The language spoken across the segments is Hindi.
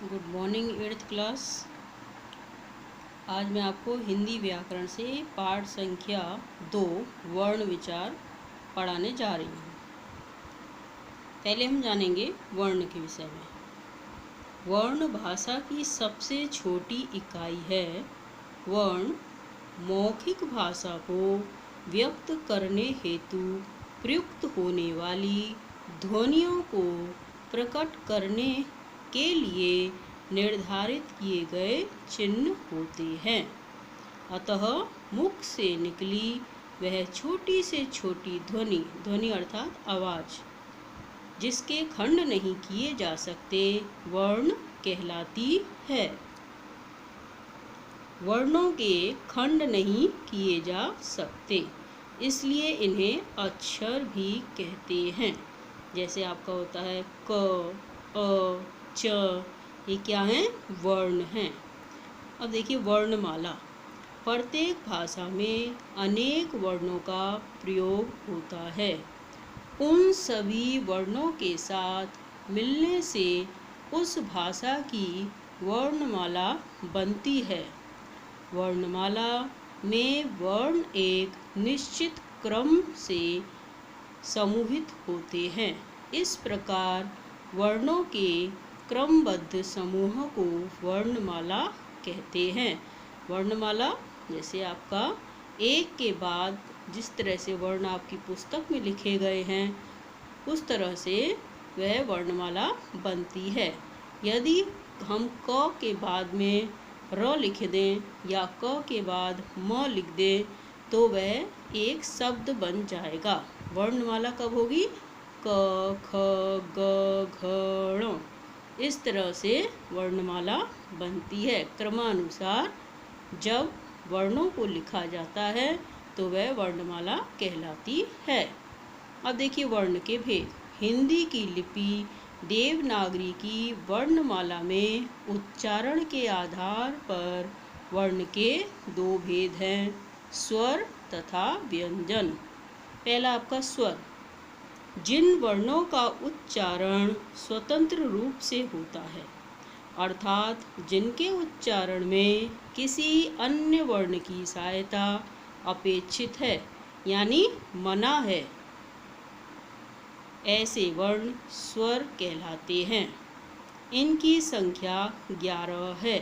Good morning 8th class. आज मैं आपको हिंदी व्याकरण से पाठ संख्या 2 वर्ण विचार पढ़ाने जा रही हूँ। पहले हम जानेंगे वर्ण के विषय में। वर्ण भाषा की सबसे छोटी इकाई है। वर्ण मौखिक भाषा को व्यक्त करने हेतु प्रयुक्त होने वाली ध्वनियों को प्रकट करने के लिए निर्धारित किए गए चिन्ह होते हैं। अतः मुख से निकली वह छोटी से छोटी ध्वनि अर्थात आवाज़ जिसके खंड नहीं किए जा सकते वर्ण कहलाती है। वर्णों के खंड नहीं किए जा सकते, इसलिए इन्हें अक्षर भी कहते हैं। जैसे आपका होता है क, अ, च, ये क्या हैं? वर्ण हैं। अब देखिए वर्णमाला। प्रत्येक भाषा में अनेक वर्णों का प्रयोग होता है। उन सभी वर्णों के साथ मिलने से उस भाषा की वर्णमाला बनती है। वर्णमाला में वर्ण एक निश्चित क्रम से समूहित होते हैं। इस प्रकार वर्णों के क्रमबद्ध समूह को वर्णमाला कहते हैं। वर्णमाला जैसे आपका एक के बाद जिस तरह से वर्ण आपकी पुस्तक में लिखे गए हैं उस तरह से वह वर्णमाला बनती है। यदि हम क के बाद में र लिख दें या क के बाद म लिख दें तो वह एक शब्द बन जाएगा। वर्णमाला कब होगी? क, ख, ग, घ, ण। इस तरह से वर्णमाला बनती है। क्रमानुसार जब वर्णों को लिखा जाता है तो वह वर्णमाला कहलाती है। अब देखिए वर्ण के भेद। हिंदी की लिपि देवनागरी की वर्णमाला में उच्चारण के आधार पर वर्ण के दो भेद हैं, स्वर तथा व्यंजन। पहला आपका स्वर। जिन वर्णों का उच्चारण स्वतंत्र रूप से होता है, अर्थात जिनके उच्चारण में किसी अन्य वर्ण की सहायता अपेक्षित है यानी मना है, ऐसे वर्ण स्वर कहलाते हैं। इनकी संख्या 11 है।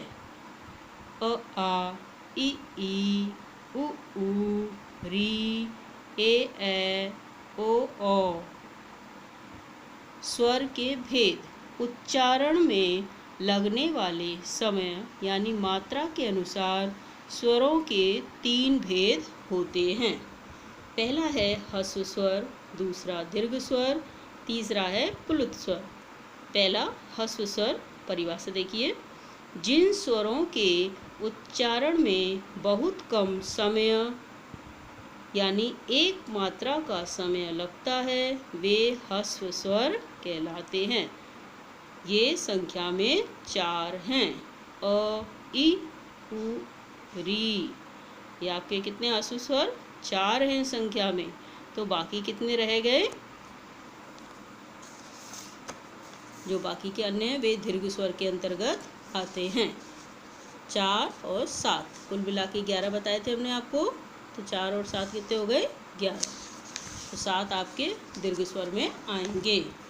अ, आ, इ, उ, री, ए, ओ, स्वर के भेद। उच्चारण में लगने वाले समय यानी मात्रा के अनुसार स्वरों के 3 भेद होते हैं। पहला है ह्रस्व स्वर, दूसरा दीर्घ स्वर, तीसरा है प्लुत स्वर। पहला ह्रस्व स्वर परिभाषा देखिए। जिन स्वरों के उच्चारण में बहुत कम समय यानी एक मात्रा का समय लगता है वे ह्रस्व स्वर कहलाते हैं। ये संख्या में 4 हैं। अ, इ, उ, री। ये आपके कितने ह्रस्व स्वर? 4 हैं संख्या में। तो बाकी कितने रह गए? जो बाकी के अन्य हैं वे दीर्घ स्वर के अंतर्गत आते हैं। 4 और 7 कुल मिला के 11 बताए थे हमने आपको। तो 4 और 7 कितने हो गए? 11। तो 7 आपके दीर्घ स्वर में आएंगे।